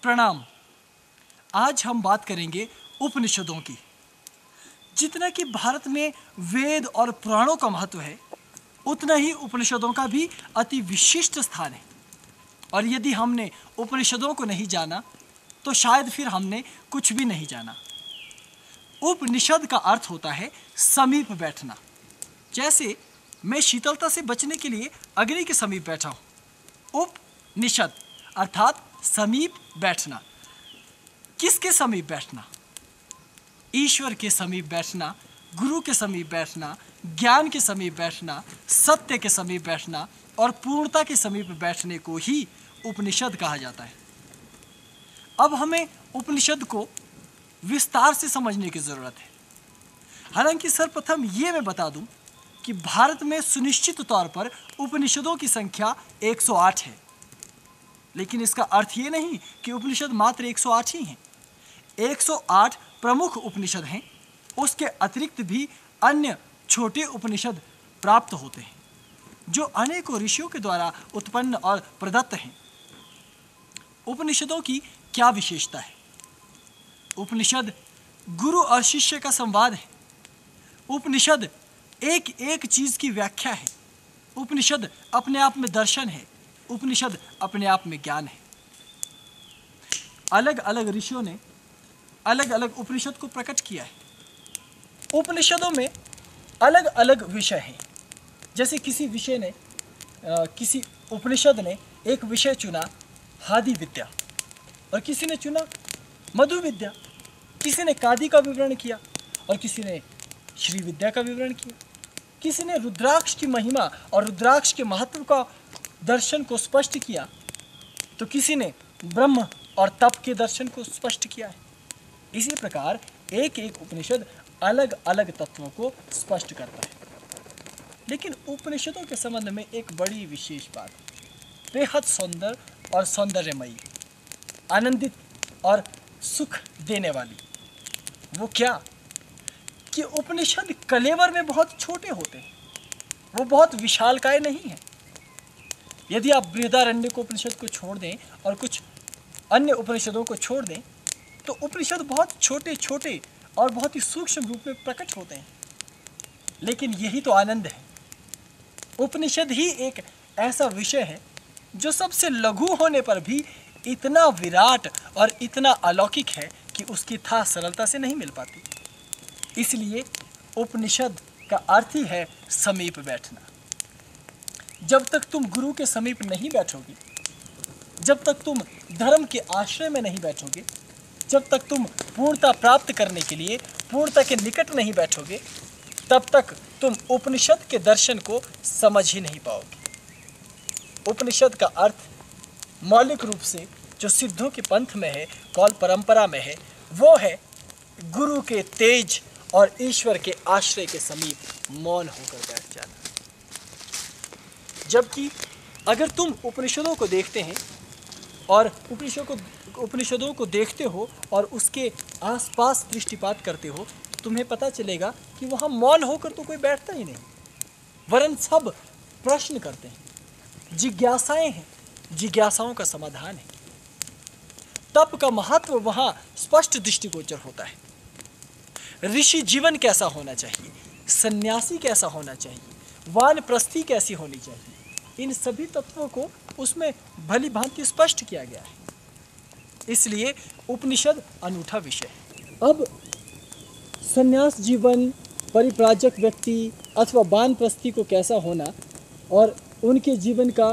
प्रणाम। आज हम बात करेंगे उपनिषदों की। जितना कि भारत में वेद और पुराणों का महत्व है, उतना ही उपनिषदों का भी अति विशिष्ट स्थान है। और यदि हमने उपनिषदों को नहीं जाना तो शायद फिर हमने कुछ भी नहीं जाना। उपनिषद का अर्थ होता है समीप बैठना। जैसे मैं शीतलता से बचने के लिए अग्नि के समीप बैठा हूँ। उपनिषद अर्थात समीप बैठना। किसके समीप बैठना? ईश्वर के समीप बैठना, गुरु के समीप बैठना, ज्ञान के समीप बैठना, सत्य के समीप बैठना और पूर्णता के समीप बैठने को ही उपनिषद कहा जाता है। अब हमें उपनिषद को विस्तार से समझने की जरूरत है। हालांकि सर्वप्रथम ये मैं बता दूं कि भारत में सुनिश्चित तौर पर उपनिषदों की संख्या 108 है। लेकिन इसका अर्थ ये नहीं कि उपनिषद मात्र 108 ही हैं। 108 प्रमुख उपनिषद हैं। उसके अतिरिक्त भी अन्य छोटे उपनिषद प्राप्त होते हैं, जो अनेकों ऋषियों के द्वारा उत्पन्न और प्रदत्त हैं। उपनिषदों की क्या विशेषता है? उपनिषद गुरु और शिष्य का संवाद है। उपनिषद एक एक चीज की व्याख्या है। उपनिषद अपने आप में दर्शन है। उपनिषद अपने आप में ज्ञान है। अलग अलग ऋषियों ने अलग अलग उपनिषद को प्रकट किया है। उपनिषदों में अलग अलग विषय हैं। जैसे किसी उपनिषद ने एक विषय चुना हादि विद्या, और किसी ने चुना मधु विद्या, किसी ने कादि का विवरण किया और किसी ने श्री विद्या का विवरण किया, किसी ने रुद्राक्ष की महिमा और रुद्राक्ष के महत्व का दर्शन को स्पष्ट किया, तो किसी ने ब्रह्म और तप के दर्शन को स्पष्ट किया है। इसी प्रकार एक एक उपनिषद अलग अलग तत्वों को स्पष्ट करता है। लेकिन उपनिषदों के संबंध में एक बड़ी विशेष बात, बेहद सुंदर और सौंदर्यमयी, आनंदित और सुख देने वाली, वो क्या कि उपनिषद कलेवर में बहुत छोटे होते हैं। वो बहुत विशालकाय नहीं है। यदि आप बृहदारण्यक उपनिषद को छोड़ दें और कुछ अन्य उपनिषदों को छोड़ दें, तो उपनिषद बहुत छोटे छोटे और बहुत ही सूक्ष्म रूप में प्रकट होते हैं। लेकिन यही तो आनंद है। उपनिषद ही एक ऐसा विषय है जो सबसे लघु होने पर भी इतना विराट और इतना अलौकिक है कि उसकी था सरलता से नहीं मिल पाती। इसलिए उपनिषद का अर्थ ही है समीप बैठना। जब तक तुम गुरु के समीप नहीं बैठोगे, जब तक तुम धर्म के आश्रय में नहीं बैठोगे, जब तक तुम पूर्णता प्राप्त करने के लिए पूर्णता के निकट नहीं बैठोगे, तब तक तुम उपनिषद के दर्शन को समझ ही नहीं पाओगे। उपनिषद का अर्थ मौलिक रूप से जो सिद्धों के पंथ में है, कौल परंपरा में है, वो है गुरु के तेज और ईश्वर के आश्रय के समीप मौन होकर बैठ जाना। जबकि अगर तुम उपनिषदों को देखते हैं और उपनिषदों को देखते हो और उसके आसपास दृष्टिपात करते हो, तुम्हें पता चलेगा कि वहाँ मौन होकर तो कोई बैठता ही नहीं, वरन सब प्रश्न करते हैं, जिज्ञासाएं हैं, जिज्ञासाओं का समाधान है। तप का महत्व वहाँ स्पष्ट दृष्टिगोचर होता है। ऋषि जीवन कैसा होना चाहिए, सन्यासी कैसा होना चाहिए, वानप्रस्थी कैसी होनी चाहिए, इन सभी तत्वों को उसमें भली भांति स्पष्ट किया गया है। इसलिए उपनिषद अनूठा विषय है। अब सन्यास जीवन, परिव्राजक व्यक्ति अथवा वानप्रस्थी को कैसा होना और उनके जीवन का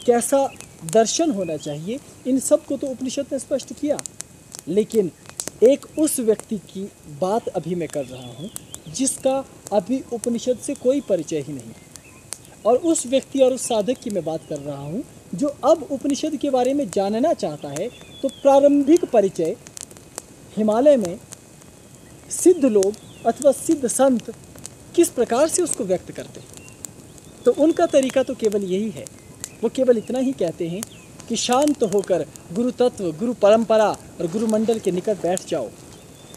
कैसा दर्शन होना चाहिए, इन सब को तो उपनिषद ने स्पष्ट किया। लेकिन एक उस व्यक्ति की बात अभी मैं कर रहा हूँ जिसका अभी उपनिषद से कोई परिचय ही नहीं, और उस व्यक्ति और उस साधक की मैं बात कर रहा हूँ जो अब उपनिषद के बारे में जानना चाहता है। तो प्रारंभिक परिचय हिमालय में सिद्ध लोग अथवा सिद्ध संत किस प्रकार से उसको व्यक्त करते हैं, तो उनका तरीका तो केवल यही है। वो केवल इतना ही कहते हैं कि शांत होकर गुरु तत्व, गुरु परंपरा और गुरु मंडल के निकट बैठ जाओ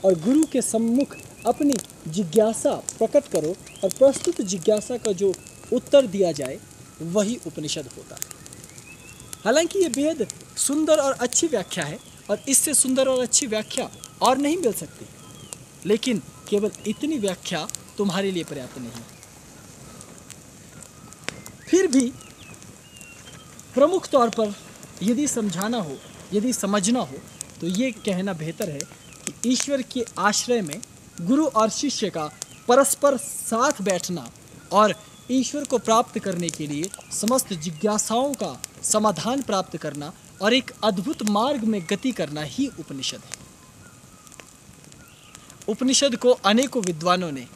और गुरु के सम्मुख अपनी जिज्ञासा प्रकट करो, और प्रस्तुत जिज्ञासा का जो उत्तर दिया जाए वही उपनिषद होता है। हालांकि ये बेहद सुंदर और अच्छी व्याख्या है और इससे सुंदर और अच्छी व्याख्या और नहीं मिल सकती। लेकिन केवल इतनी व्याख्या तुम्हारे लिए पर्याप्त नहीं है। फिर भी प्रमुख तौर पर यदि समझाना हो, यदि समझना हो, तो ये कहना बेहतर है कि ईश्वर के आश्रय में गुरु और शिष्य का परस्पर साथ बैठना और ईश्वर को प्राप्त करने के लिए समस्त जिज्ञासाओं का समाधान प्राप्त करना और एक अद्भुत मार्ग में गति करना ही उपनिषद है। उपनिषद को अनेकों विद्वानों ने,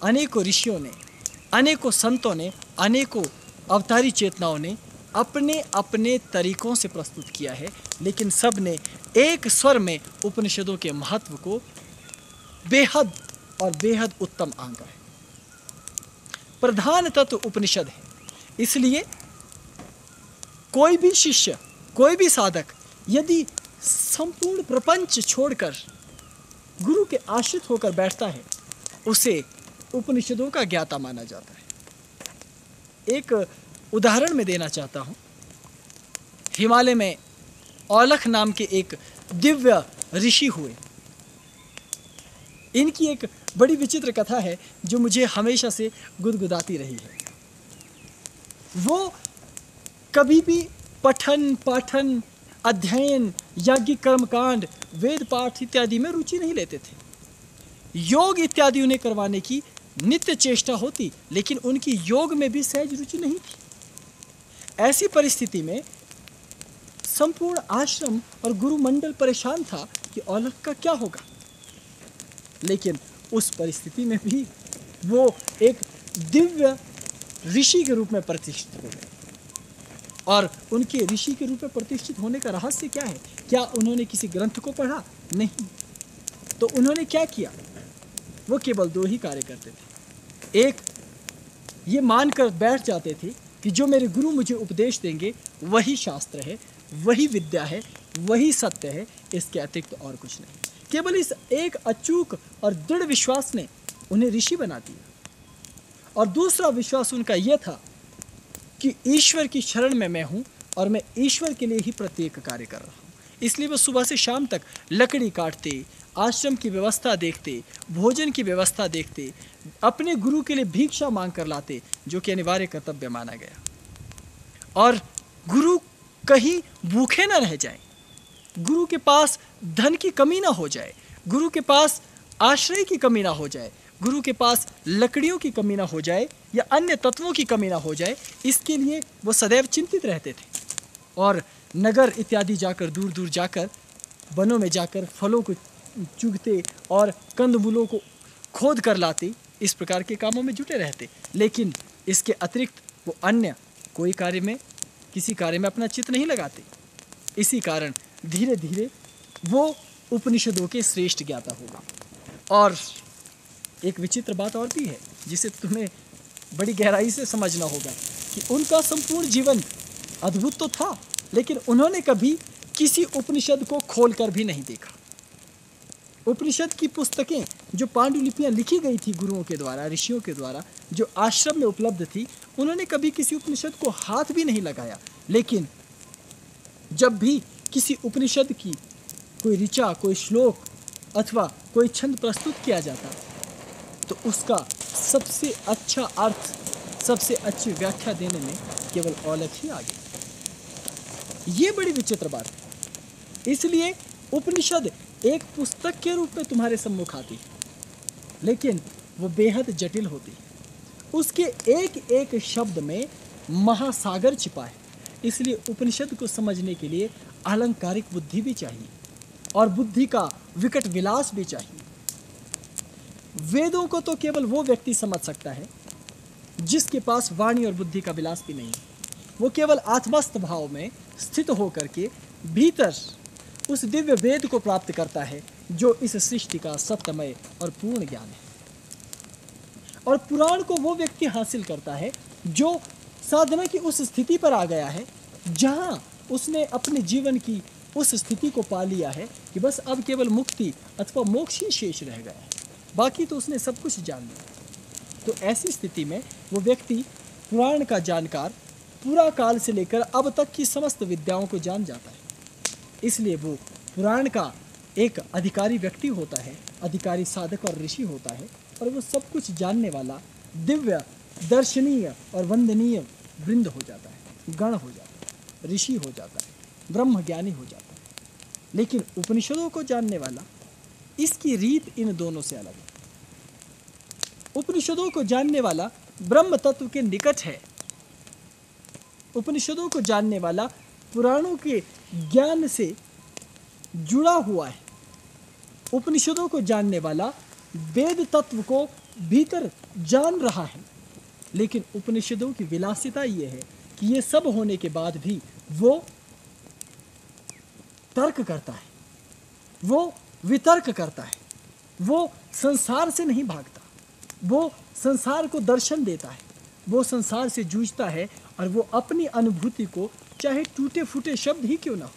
अनेकों ऋषियों ने, अनेकों संतों ने, अनेकों अवतारी चेतनाओं ने अपने अपने तरीकों से प्रस्तुत किया है, लेकिन सब ने एक स्वर में उपनिषदों के महत्व को बेहद और बेहद उत्तम आंका है। प्रधान तत्व उपनिषद है। इसलिए कोई भी शिष्य, कोई भी साधक यदि संपूर्ण प्रपंच छोड़कर गुरु के आश्रित होकर बैठता है, उसे उपनिषदों का ज्ञाता माना जाता है। एक उदाहरण मैं देना चाहता हूँ। हिमालय में औलख नाम के एक दिव्य ऋषि हुए। इनकी एक बड़ी विचित्र कथा है जो मुझे हमेशा से गुदगुदाती रही है। वो कभी भी पठन पाठन, अध्ययन, यज्ञ, कर्मकांड, वेद पाठ इत्यादि में रुचि नहीं लेते थे। योग इत्यादि उन्हें करवाने की नित्य चेष्टा होती, लेकिन उनकी योग में भी सहज रुचि नहीं थी। ऐसी परिस्थिति में संपूर्ण आश्रम और गुरु मंडल परेशान था कि औलख का क्या होगा। लेकिन उस परिस्थिति में भी वो एक दिव्य ऋषि के रूप में प्रतिष्ठित हो गए। और उनके ऋषि के रूप में प्रतिष्ठित होने का रहस्य क्या है? क्या उन्होंने किसी ग्रंथ को पढ़ा? नहीं। तो उन्होंने क्या किया? वो केवल दो ही कार्य करते थे। एक, ये मानकर बैठ जाते थे कि जो मेरे गुरु मुझे उपदेश देंगे वही शास्त्र है, वही विद्या है, वही सत्य है, इसके अतिरिक्त और कुछ नहीं। केवल इस एक अचूक और दृढ़ विश्वास ने उन्हें ऋषि बना दिया। और दूसरा विश्वास उनका यह था कि ईश्वर की शरण में मैं हूँ और मैं ईश्वर के लिए ही प्रत्येक कार्य कर रहा हूँ। इसलिए वो सुबह से शाम तक लकड़ी काटते, आश्रम की व्यवस्था देखते, भोजन की व्यवस्था देखते, अपने गुरु के लिए भिक्षा मांग कर लाते, जो कि अनिवार्य कर्तव्य माना गया। और गुरु कहीं भूखे न रह जाए, गुरु के पास धन की कमी ना हो जाए, गुरु के पास आश्रय की कमी ना हो जाए, गुरु के पास लकड़ियों की कमी ना हो जाए या अन्य तत्वों की कमी ना हो जाए, इसके लिए वो सदैव चिंतित रहते थे। और नगर इत्यादि जाकर, दूर दूर जाकर, वनों में जाकर फलों को चुगते और कंदमूलों को खोद कर लाते, इस प्रकार के कामों में जुटे रहते। लेकिन इसके अतिरिक्त वो अन्य कोई कार्य में, किसी कार्य में अपना चित्त नहीं लगाते। इसी कारण धीरे धीरे वो उपनिषदों के श्रेष्ठ ज्ञाता होगा। और एक विचित्र बात और भी है जिसे तुम्हें बड़ी गहराई से समझना होगा कि उनका संपूर्ण जीवन अद्भुत तो था, लेकिन उन्होंने कभी किसी उपनिषद को खोलकर भी नहीं देखा। उपनिषद की पुस्तकें, जो पांडुलिपियां लिखी गई थी गुरुओं के द्वारा, ऋषियों के द्वारा, जो आश्रम में उपलब्ध थी, उन्होंने कभी किसी उपनिषद को हाथ भी नहीं लगाया। लेकिन जब भी किसी उपनिषद की कोई ऋचा, कोई श्लोक अथवा कोई छंद प्रस्तुत किया जाता, तो उसका सबसे अच्छा अर्थ, सबसे अच्छी व्याख्या देने में केवल औलख ही आगे। ये बड़ी विचित्र बात है। इसलिए उपनिषद एक पुस्तक के रूप में तुम्हारे सम्मुख आती है, लेकिन वो बेहद जटिल होती है। उसके एक एक शब्द में महासागर छिपा है। इसलिए उपनिषद को समझने के लिए अलंकारिक बुद्धि भी चाहिए और बुद्धि का विकट विलास भी चाहिए। वेदों को तो केवल वो व्यक्ति समझ सकता है जिसके पास वाणी और बुद्धि का विलास भी नहीं है। वो केवल आत्मस्थ भाव में स्थित होकर के भीतर उस दिव्य वेद को प्राप्त करता है जो इस सृष्टि का सत्यमय और पूर्ण ज्ञान है। और पुराण को वो व्यक्ति हासिल करता है जो साधना की उस स्थिति पर आ गया है जहां उसने अपने जीवन की उस स्थिति को पा लिया है कि बस अब केवल मुक्ति अथवा मोक्ष ही शेष रह गया है, बाकी तो उसने सब कुछ जान लिया। तो ऐसी स्थिति में वो व्यक्ति पुराण का जानकार पूरा काल से लेकर अब तक की समस्त विद्याओं को जान जाता है। इसलिए वो पुराण का एक अधिकारी व्यक्ति होता है, अधिकारी साधक और ऋषि होता है, और वो सब कुछ जानने वाला दिव्य दर्शनीय और वंदनीय वृंद हो जाता है, गण हो जाता है, ऋषि हो जाता है, ब्रह्म ज्ञानी हो जाता है। लेकिन उपनिषदों को जानने वाला, इसकी रीत इन दोनों से अलग है। उपनिषदों को जानने वाला ब्रह्म तत्व के निकट है। उपनिषदों को जानने वाला पुराणों के ज्ञान से जुड़ा हुआ है। उपनिषदों को जानने वाला वेद तत्व को भीतर जान रहा है। लेकिन उपनिषदों की विलासिता यह है कि ये सब होने के बाद भी वो तर्क करता है, वो वितर्क करता है, वो संसार से नहीं भागता, वो संसार को दर्शन देता है, वो संसार से जूझता है, और वो अपनी अनुभूति को चाहे टूटे फूटे शब्द ही क्यों ना हो,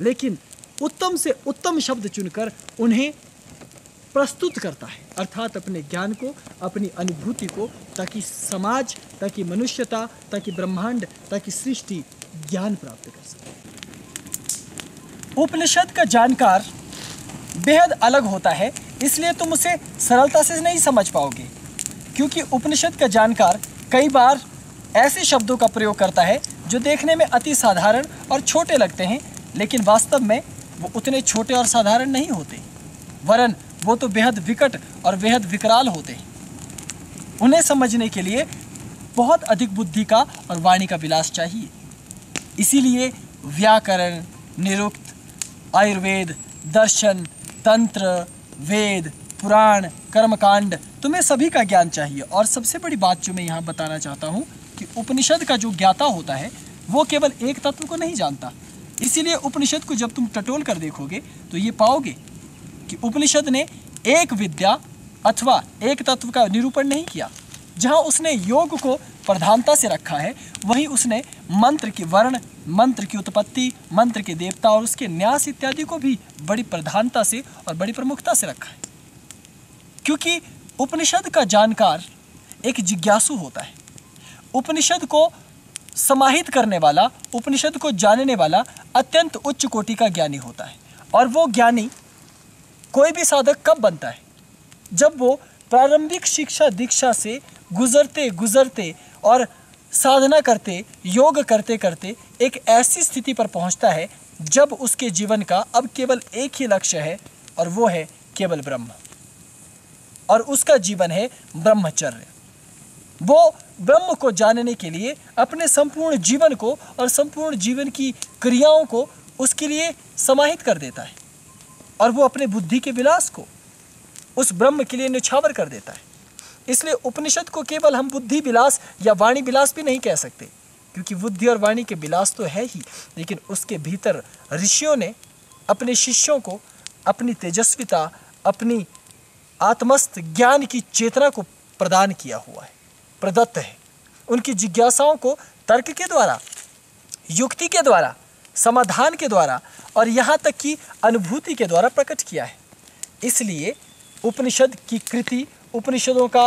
लेकिन उत्तम से उत्तम शब्द चुनकर उन्हें प्रस्तुत करता है, अर्थात अपने ज्ञान को, अपनी अनुभूति को, ताकि समाज, ताकि मनुष्यता, ताकि ब्रह्मांड, ताकि सृष्टि ज्ञान प्राप्त कर सके। उपनिषद का जानकार बेहद अलग होता है, इसलिए तुम उसे सरलता से नहीं समझ पाओगे, क्योंकि उपनिषद का जानकार कई बार ऐसे शब्दों का प्रयोग करता है जो देखने में अति साधारण और छोटे लगते हैं, लेकिन वास्तव में वो उतने छोटे और साधारण नहीं होते, वरन वो तो बेहद विकट और बेहद विकराल होते हैं। उन्हें समझने के लिए बहुत अधिक बुद्धि का और वाणी का विलास चाहिए। इसीलिए व्याकरण, निरुक्त, आयुर्वेद, दर्शन, तंत्र, वेद, पुराण, कर्मकांड, तुम्हें सभी का ज्ञान चाहिए। और सबसे बड़ी बात जो मैं यहाँ बताना चाहता हूँ कि उपनिषद का जो ज्ञाता होता है वो केवल एक तत्व को नहीं जानता। इसीलिए उपनिषद को जब तुम टटोल कर देखोगे तो ये पाओगे कि उपनिषद ने एक विद्या अथवा एक तत्व का निरूपण नहीं किया। जहाँ उसने योग को प्रधानता से रखा है, वहीं उसने मंत्र की वर्ण, मंत्र की उत्पत्ति, मंत्र के देवता और उसके न्यास इत्यादि को भी बड़ी प्रधानता से और बड़ी प्रमुखता से रखा है। क्योंकि उपनिषद का जानकार एक जिज्ञासु होता है। उपनिषद को समाहित करने वाला, उपनिषद को जानने वाला अत्यंत उच्च कोटि का ज्ञानी होता है। और वो ज्ञानी कोई भी साधक कब बनता है? जब वो प्रारंभिक शिक्षा दीक्षा से गुजरते गुजरते और साधना करते, योग करते करते एक ऐसी स्थिति पर पहुंचता है जब उसके जीवन का अब केवल एक ही लक्ष्य है, और वो है केवल ब्रह्म, और उसका जीवन है ब्रह्मचर्य। वो ब्रह्म को जानने के लिए अपने संपूर्ण जीवन को और संपूर्ण जीवन की क्रियाओं को उसके लिए समाहित कर देता है, और वो अपने बुद्धि के विलास को उस ब्रह्म के लिए न्यौछावर कर देता है। इसलिए उपनिषद को केवल हम बुद्धि विलास या वाणी विलास भी नहीं कह सकते, क्योंकि बुद्धि और वाणी के विलास तो है ही, लेकिन उसके भीतर ऋषियों ने अपने शिष्यों को अपनी तेजस्विता, अपनी आत्मस्थ ज्ञान की चेतना को प्रदान किया हुआ है, प्रदत्त है। उनकी जिज्ञासाओं को तर्क के द्वारा, युक्ति के द्वारा, समाधान के द्वारा और यहाँ तक कि अनुभूति के द्वारा प्रकट किया है। इसलिए उपनिषद की कृति, उपनिषदों का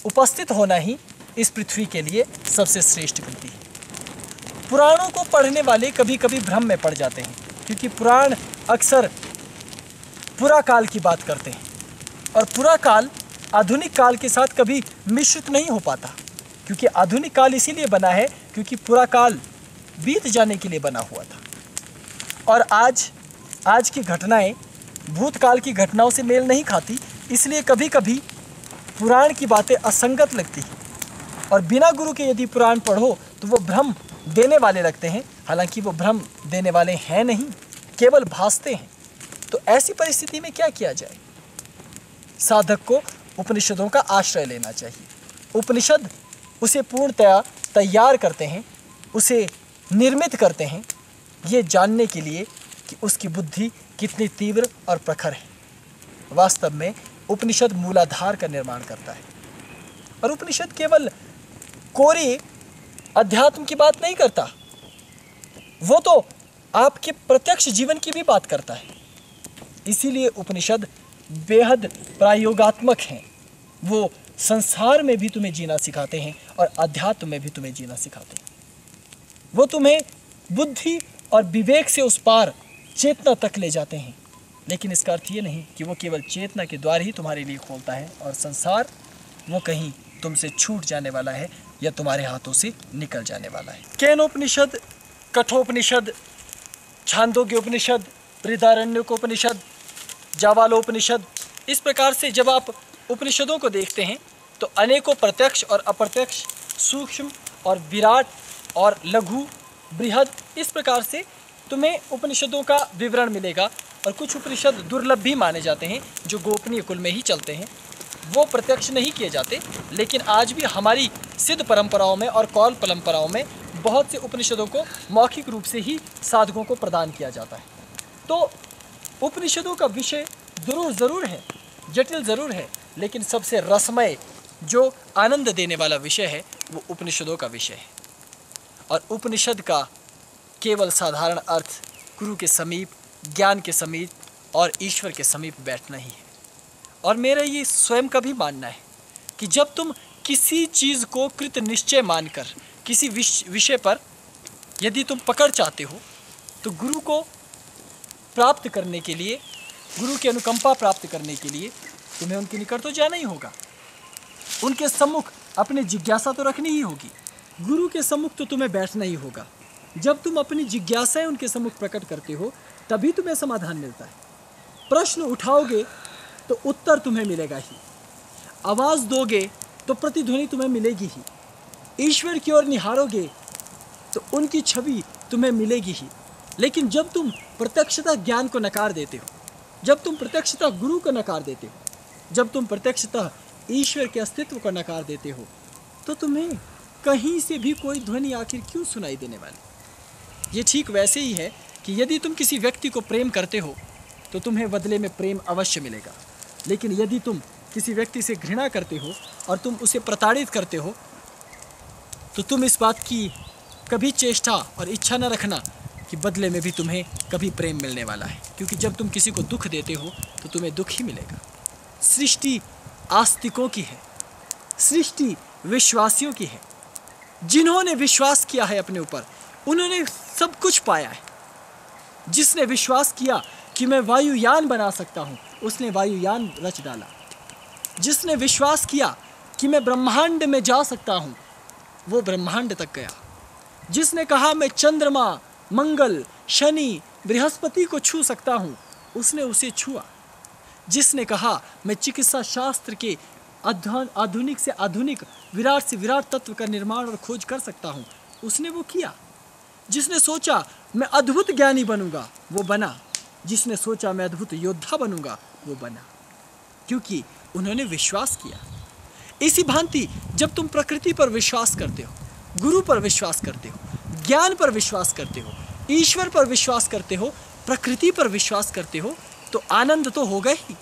उपस्थित होना ही इस पृथ्वी के लिए सबसे श्रेष्ठ कृति है। पुराणों को पढ़ने वाले कभी कभी भ्रम में पड़ जाते हैं, क्योंकि पुराण अक्सर पुरा काल की बात करते हैं, और पुरा काल आधुनिक काल के साथ कभी मिश्रित नहीं हो पाता, क्योंकि आधुनिक काल इसीलिए बना है क्योंकि पुरा काल बीत जाने के लिए बना हुआ था, और आज की घटनाएं भूतकाल की घटनाओं से मेल नहीं खाती। इसलिए कभी कभी पुराण की बातें असंगत लगती हैं, और बिना गुरु के यदि पुराण पढ़ो तो वो भ्रम देने वाले लगते हैं, हालांकि वो भ्रम देने वाले हैं नहीं, केवल भासते हैं। तो ऐसी परिस्थिति में क्या किया जाए? साधक को उपनिषदों का आश्रय लेना चाहिए। उपनिषद उसे पूर्णतया तैयार करते हैं, उसे निर्मित करते हैं, ये जानने के लिए कि उसकी बुद्धि कितनी तीव्र और प्रखर है। वास्तव में उपनिषद मूलाधार का निर्माण करता है, और उपनिषद केवल कोरी अध्यात्म की बात नहीं करता, वो तो आपके प्रत्यक्ष जीवन की भी बात करता है। इसीलिए उपनिषद बेहद प्रायोगात्मक हैं। वो संसार में भी तुम्हें जीना सिखाते हैं और अध्यात्म में भी तुम्हें जीना सिखाते हैं। वो तुम्हें बुद्धि और विवेक से उस पार चेतना तक ले जाते हैं। लेकिन इसका अर्थ ये नहीं कि वो केवल चेतना के द्वार ही तुम्हारे लिए खोलता है और संसार वो कहीं तुमसे छूट जाने वाला है या तुम्हारे हाथों से निकल जाने वाला है। केनोपनिषद, कठोपनिषद, छांदोग्य उपनिषद, बृहदारण्यकोपनिषद, जावालोपनिषद, इस प्रकार से जब आप उपनिषदों को देखते हैं तो अनेकों प्रत्यक्ष और अप्रत्यक्ष, सूक्ष्म और विराट और लघु, बृहद, इस प्रकार से तुम्हें उपनिषदों का विवरण मिलेगा। और कुछ उपनिषद दुर्लभ भी माने जाते हैं जो गोपनीय कुल में ही चलते हैं, वो प्रत्यक्ष नहीं किए जाते। लेकिन आज भी हमारी सिद्ध परंपराओं में और कौल परंपराओं में बहुत से उपनिषदों को मौखिक रूप से ही साधकों को प्रदान किया जाता है। तो उपनिषदों का विषय ज़रूर है, जटिल ज़रूर है, लेकिन सबसे रसमय जो आनंद देने वाला विषय है वो उपनिषदों का विषय है। और उपनिषद का केवल साधारण अर्थ गुरु के समीप, ज्ञान के समीप और ईश्वर के समीप बैठना ही है। और मेरा ये स्वयं का भी मानना है कि जब तुम किसी चीज़ को कृत निश्चय मानकर किसी विषय पर यदि तुम पकड़ चाहते हो तो गुरु को प्राप्त करने के लिए, गुरु की अनुकंपा प्राप्त करने के लिए तुम्हें उनके निकट तो जाना ही होगा। उनके सम्मुख अपनी जिज्ञासा तो रखनी ही होगी। गुरु के सम्मुख तो तुम्हें बैठना ही होगा। जब तुम अपनी जिज्ञासाएं उनके सम्मुख प्रकट करते हो तभी तुम्हें समाधान मिलता है। प्रश्न उठाओगे तो उत्तर तुम्हें मिलेगा ही, आवाज़ दोगे तो प्रतिध्वनि तुम्हें मिलेगी ही, ईश्वर की ओर निहारोगे तो उनकी छवि तुम्हें मिलेगी ही। लेकिन जब तुम प्रत्यक्षता ज्ञान को नकार देते हो, जब तुम प्रत्यक्षता गुरु को नकार देते हो, जब तुम प्रत्यक्षता ईश्वर के अस्तित्व को नकार देते हो, तो तुम्हें कहीं से भी कोई ध्वनि आखिर क्यों सुनाई देने वाली। ये ठीक वैसे ही है कि यदि तुम किसी व्यक्ति को प्रेम करते हो तो तुम्हें बदले में प्रेम अवश्य मिलेगा। लेकिन यदि तुम किसी व्यक्ति से घृणा करते हो और तुम उसे प्रताड़ित करते हो तो तुम इस बात की कभी चेष्टा और इच्छा न रखना कि बदले में भी तुम्हें कभी प्रेम मिलने वाला है, क्योंकि जब तुम किसी को दुख देते हो तो तुम्हें दुख ही मिलेगा। सृष्टि आस्तिकों की है, सृष्टि विश्वासियों की है। जिन्होंने विश्वास किया है अपने ऊपर, उन्होंने सब कुछ पाया है। जिसने विश्वास किया कि मैं वायुयान बना सकता हूँ, उसने वायुयान रच डाला। जिसने विश्वास किया कि मैं ब्रह्मांड में जा सकता हूँ, वो ब्रह्मांड तक गया। जिसने कहा मैं चंद्रमा, मंगल, शनि, बृहस्पति को छू सकता हूँ, उसने उसे छुआ। जिसने कहा मैं चिकित्सा शास्त्र के आधुनिक से आधुनिक, विराट से विराट तत्व का निर्माण और खोज कर सकता हूँ, उसने वो किया। जिसने सोचा मैं अद्भुत ज्ञानी बनूंगा, वो बना। जिसने सोचा मैं अद्भुत योद्धा बनूंगा, वो बना, क्योंकि उन्होंने विश्वास किया। इसी भांति जब तुम प्रकृति पर विश्वास करते हो, गुरु पर विश्वास करते हो, ज्ञान पर विश्वास करते हो, ईश्वर पर विश्वास करते हो, प्रकृति पर विश्वास करते हो, तो आनंद तो होगा ही।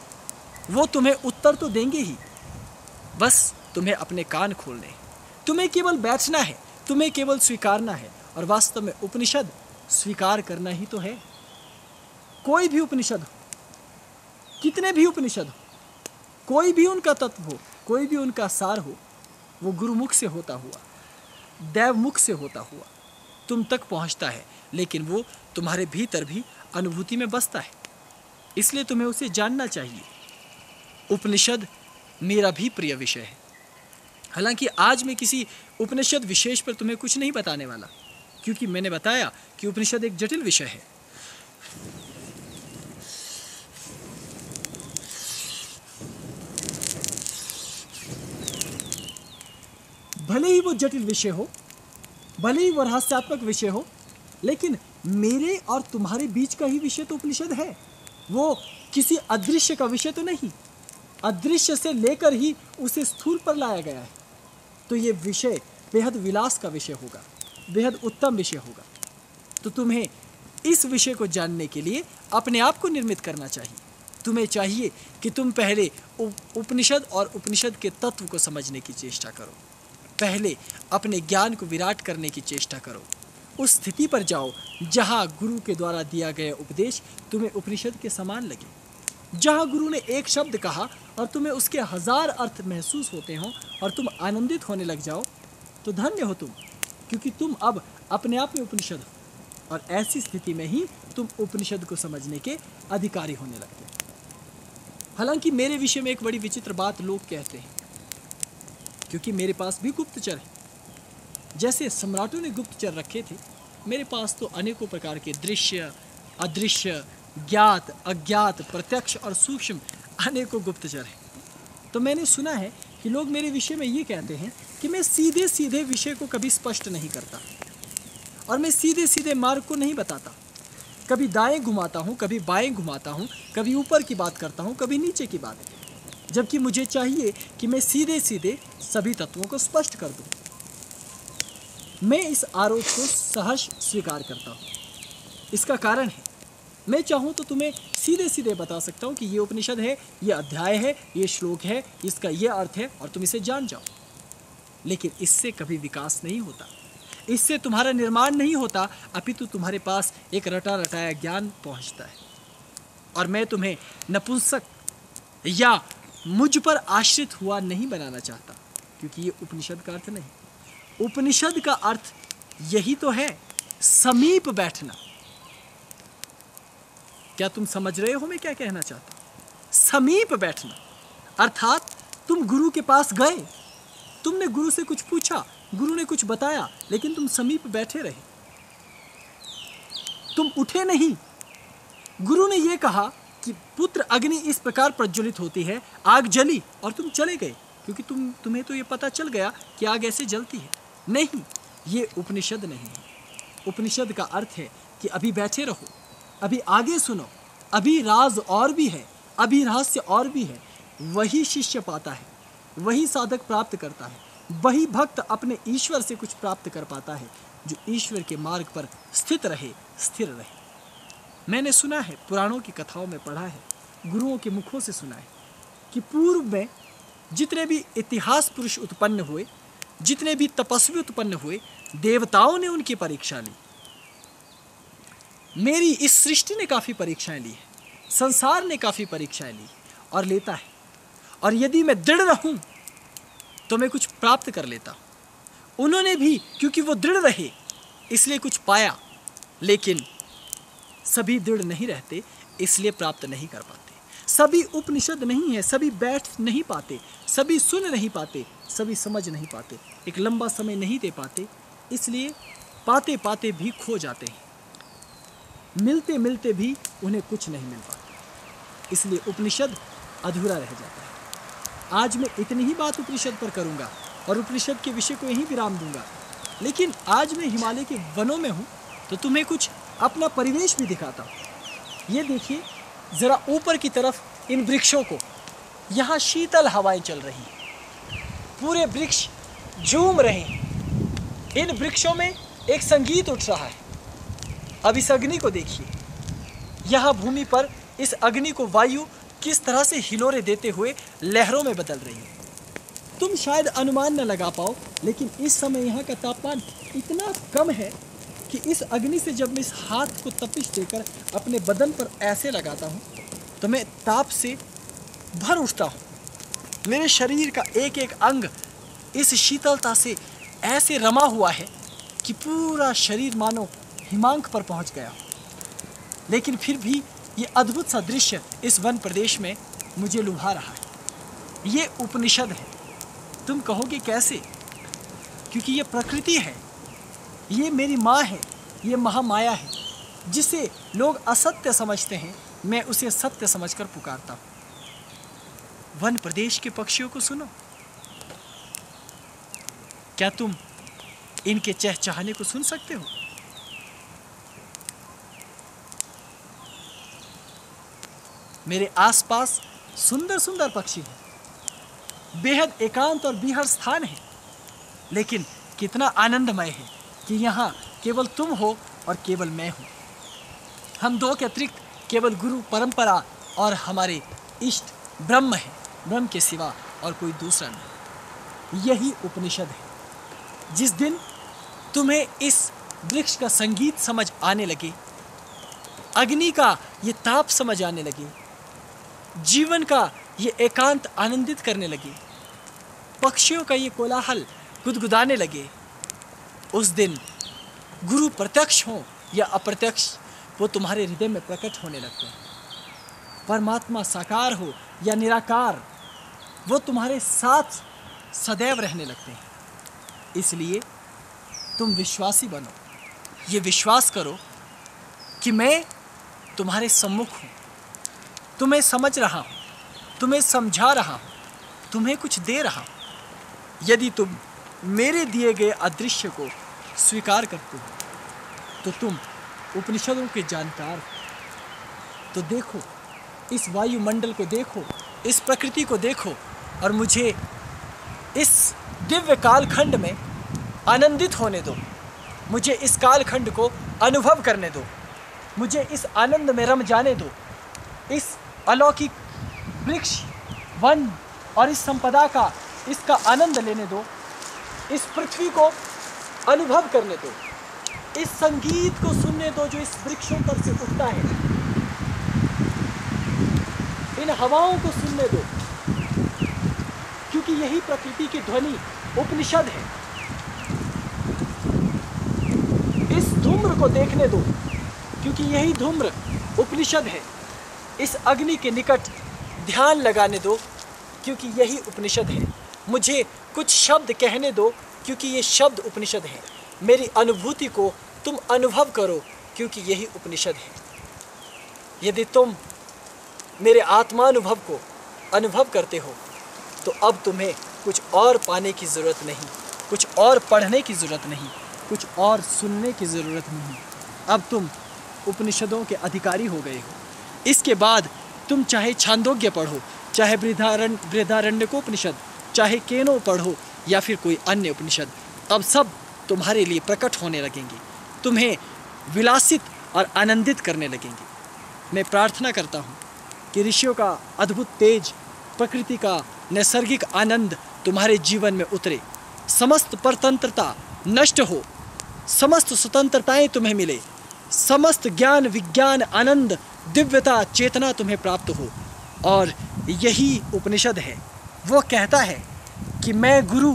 वो तुम्हें उत्तर तो देंगे ही। बस तुम्हें अपने कान खोलने, तुम्हें केवल बैठना है, तुम्हें केवल स्वीकारना है। और वास्तव में उपनिषद स्वीकार करना ही तो है। कोई भी उपनिषद हो, कितने भी उपनिषद हो, कोई भी उनका तत्व हो, कोई भी उनका सार हो, वो गुरुमुख से होता हुआ, दैवमुख से होता हुआ तुम तक पहुंचता है। लेकिन वो तुम्हारे भीतर भी अनुभूति में बसता है, इसलिए तुम्हें उसे जानना चाहिए। उपनिषद मेरा भी प्रिय विषय है। हालांकि आज मैं किसी उपनिषद विशेष पर तुम्हें कुछ नहीं बताने वाला, क्योंकि मैंने बताया कि उपनिषद एक जटिल विषय है। भले ही वो जटिल विषय हो, भले ही वो रहस्यात्मक विषय हो, लेकिन मेरे और तुम्हारे बीच का ही विषय तो उपनिषद है। वो किसी अदृश्य का विषय तो नहीं, अदृश्य से लेकर ही उसे स्थूल पर लाया गया है। तो ये विषय बेहद विलास का विषय होगा, बेहद उत्तम विषय होगा। तो तुम्हें इस विषय को जानने के लिए अपने आप को निर्मित करना चाहिए। तुम्हें चाहिए कि तुम पहले उपनिषद और उपनिषद के तत्व को समझने की चेष्टा करो। पहले अपने ज्ञान को विराट करने की चेष्टा करो। उस स्थिति पर जाओ जहाँ गुरु के द्वारा दिया गया उपदेश तुम्हें उपनिषद के समान लगे। जहाँ गुरु ने एक शब्द कहा और तुम्हें उसके 1000 अर्थ महसूस होते हों और तुम आनंदित होने लग जाओ, तो धन्य हो तुम, क्योंकि तुम अब अपने आप में उपनिषद हो। और ऐसी स्थिति में ही तुम उपनिषद को समझने के अधिकारी होने लगते हो। हालांकि मेरे विषय में एक बड़ी विचित्र बात लोग कहते हैं, क्योंकि मेरे पास भी गुप्तचर है। जैसे सम्राटों ने गुप्तचर रखे थे, मेरे पास तो अनेकों प्रकार के दृश्य, अदृश्य, ज्ञात, अज्ञात, प्रत्यक्ष और सूक्ष्म अनेकों गुप्तचर हैं। तो मैंने सुना है कि लोग मेरे विषय में ये कहते हैं कि मैं सीधे सीधे विषय को कभी स्पष्ट नहीं करता और मैं सीधे सीधे मार्ग को नहीं बताता। कभी दाएं घुमाता हूँ, कभी बाएं घुमाता हूँ, कभी ऊपर की बात करता हूँ, कभी नीचे की बात, जबकि मुझे चाहिए कि मैं सीधे सीधे सभी तत्वों को स्पष्ट कर दूँ। मैं इस आरोप को सहर्ष स्वीकार करता हूँ। इसका कारण है, मैं चाहूँ तो तुम्हें सीधे सीधे बता सकता हूँ कि ये उपनिषद है, ये अध्याय है, ये श्लोक है, इसका ये अर्थ है और तुम इसे जान जाओ। लेकिन इससे कभी विकास नहीं होता, इससे तुम्हारा निर्माण नहीं होता, अपितु तुम्हारे पास एक रटा रटाया ज्ञान पहुँचता है। और मैं तुम्हें नपुंसक या मुझ पर आश्रित हुआ नहीं बनाना चाहता, क्योंकि ये उपनिषद का अर्थ नहीं। उपनिषद का अर्थ यही तो है, समीप बैठना। क्या तुम समझ रहे हो मैं क्या कहना चाहता हूं? समीप बैठना अर्थात तुम गुरु के पास गए, तुमने गुरु से कुछ पूछा, गुरु ने कुछ बताया, लेकिन तुम समीप बैठे रहे, तुम उठे नहीं। गुरु ने यह कहा कि पुत्र अग्नि इस प्रकार प्रज्वलित होती है, आग जली और तुम चले गए, क्योंकि तुम्हें तो ये पता चल गया कि आग ऐसे जलती है। नहीं, ये उपनिषद नहीं है। उपनिषद का अर्थ है कि अभी बैठे रहो, अभी आगे सुनो, अभी राज और भी है, अभी रहस्य और भी है। वही शिष्य पाता है, वही साधक प्राप्त करता है, वही भक्त अपने ईश्वर से कुछ प्राप्त कर पाता है, जो ईश्वर के मार्ग पर स्थित रहे, स्थिर रहे। मैंने सुना है, पुराणों की कथाओं में पढ़ा है, गुरुओं के मुखों से सुना है कि पूर्व में जितने भी इतिहास पुरुष उत्पन्न हुए, जितने भी तपस्वी उत्पन्न हुए, देवताओं ने उनकी परीक्षा ली। मेरी इस सृष्टि ने काफ़ी परीक्षाएं ली है, संसार ने काफ़ी परीक्षाएं ली और लेता है। और यदि मैं दृढ़ रहूं तो मैं कुछ प्राप्त कर लेता हूं। उन्होंने भी, क्योंकि वो दृढ़ रहे, इसलिए कुछ पाया, लेकिन सभी दृढ़ नहीं रहते, इसलिए प्राप्त नहीं कर पाते। सभी उपनिषद नहीं है, सभी बैठ नहीं पाते, सभी सुन नहीं पाते, सभी समझ नहीं पाते, एक लंबा समय नहीं दे पाते, इसलिए पाते पाते भी खो जाते हैं, मिलते मिलते भी उन्हें कुछ नहीं मिल पाता, इसलिए उपनिषद अधूरा रह जाता है। आज मैं इतनी ही बात उपनिषद पर करूंगा और उपनिषद के विषय को यहीं विराम दूंगा। लेकिन आज मैं हिमालय के वनों में हूँ, तो तुम्हें कुछ अपना परिवेश भी दिखाता हूँ। ये देखिए जरा ऊपर की तरफ इन वृक्षों को, यहाँ शीतल हवाएं चल रही हैं, पूरे वृक्ष झूम रहे हैं। इन वृक्षों में एक संगीत उठ रहा है। अब इस अग्नि को देखिए, यहाँ भूमि पर इस अग्नि को वायु किस तरह से हिलोरे देते हुए लहरों में बदल रही है। तुम शायद अनुमान न लगा पाओ, लेकिन इस समय यहाँ का तापमान इतना कम है कि इस अग्नि से जब मैं इस हाथ को तपिश देकर अपने बदन पर ऐसे लगाता हूँ तो मैं ताप से भर उठता हूँ। मेरे शरीर का एक एक अंग इस शीतलता से ऐसे रमा हुआ है कि पूरा शरीर मानो हिमांक पर पहुँच गया। लेकिन फिर भी ये अद्भुत सा दृश्य इस वन प्रदेश में मुझे लुभा रहा है। ये उपनिषद है। तुम कहोगे कैसे? क्योंकि ये प्रकृति है, ये मेरी माँ है, ये महामाया है, जिसे लोग असत्य समझते हैं, मैं उसे सत्य समझकर पुकारता हूँ। वन प्रदेश के पक्षियों को सुनो, क्या तुम इनके चहचहाने को सुन सकते हो? मेरे आसपास सुंदर सुंदर पक्षी हैं, बेहद एकांत और बिहर स्थान है, लेकिन कितना आनंदमय है कि यहाँ केवल तुम हो और केवल मैं हूँ। हम दो के अतिरिक्त केवल गुरु, परंपरा और हमारे इष्ट ब्रह्म है। ब्रह्म के सिवा और कोई दूसरा नहीं। यही उपनिषद है। जिस दिन तुम्हें इस वृक्ष का संगीत समझ आने लगे, अग्नि का ये ताप समझ आने लगे, जीवन का ये एकांत आनंदित करने लगे, पक्षियों का ये कोलाहल गुदगुदाने लगे, उस दिन गुरु प्रत्यक्ष हो या अप्रत्यक्ष, वो तुम्हारे हृदय में प्रकट होने लगते हैं। परमात्मा साकार हो या निराकार, वो तुम्हारे साथ सदैव रहने लगते हैं। इसलिए तुम विश्वासी बनो, ये विश्वास करो कि मैं तुम्हारे सम्मुख हूँ, तुम्हें समझ रहा हूँ, तुम्हें समझा रहा हूँ, तुम्हें कुछ दे रहा हूँ। यदि तुम मेरे दिए गए अदृश्य को स्वीकार करते हो तो तुम उपनिषदों के जानकार हो। तो देखो, इस वायुमंडल को देखो, इस प्रकृति को देखो और मुझे इस दिव्य कालखंड में आनंदित होने दो। मुझे इस कालखंड को अनुभव करने दो, मुझे इस आनंद में रम जाने दो। इस अलौकिक वृक्ष, वन और इस संपदा का, इसका आनंद लेने दो। इस पृथ्वी को अनुभव करने दो, इस संगीत को सुनने दो जो इस वृक्षों पर से उठता है। इन हवाओं को सुनने दो, क्योंकि यही प्रकृति की ध्वनि उपनिषद है। इस धूम्र को देखने दो, क्योंकि यही धूम्र उपनिषद है। इस अग्नि के निकट ध्यान लगाने दो, क्योंकि यही उपनिषद है। मुझे कुछ शब्द कहने दो, क्योंकि ये शब्द उपनिषद है। मेरी अनुभूति को तुम अनुभव करो, क्योंकि यही उपनिषद है। यदि तुम मेरे आत्मानुभव को अनुभव करते हो तो अब तुम्हें कुछ और पाने की ज़रूरत नहीं, कुछ और पढ़ने की ज़रूरत नहीं, कुछ और सुनने की ज़रूरत नहीं। अब तुम उपनिषदों के अधिकारी हो गए हो। इसके बाद तुम चाहे छांदोग्य पढ़ो, चाहे बृहदारण्यकोपनिषद, चाहे केनो पढ़ो या फिर कोई अन्य उपनिषद, अब सब तुम्हारे लिए प्रकट होने लगेंगे, तुम्हें विलासित और आनंदित करने लगेंगे। मैं प्रार्थना करता हूँ कि ऋषियों का अद्भुत तेज, प्रकृति का नैसर्गिक आनंद तुम्हारे जीवन में उतरे, समस्त परतंत्रता नष्ट हो, समस्त स्वतंत्रताएं तुम्हें मिले, समस्त ज्ञान, विज्ञान, आनंद, दिव्यता, चेतना तुम्हें प्राप्त हो। और यही उपनिषद है। वो कहता है कि मैं गुरु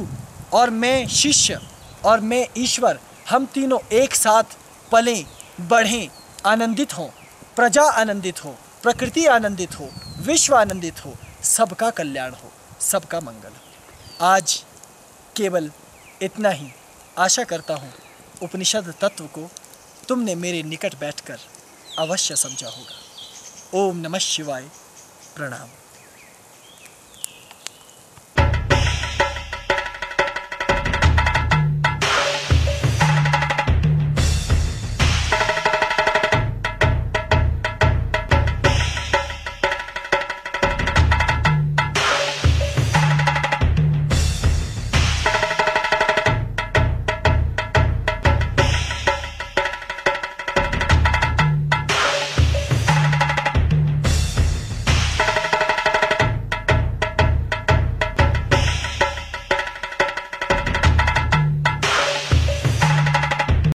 और मैं शिष्य और मैं ईश्वर, हम तीनों एक साथ पलें, बढ़ें, आनंदित हों, प्रजा आनंदित हो, प्रकृति आनंदित हो, विश्व आनंदित हो, सबका कल्याण हो, सबका मंगल हो। आज केवल इतना ही। आशा करता हूँ उपनिषद तत्व को तुमने मेरे निकट बैठकर अवश्य समझा होगा। ओम नमः शिवाय। प्रणाम।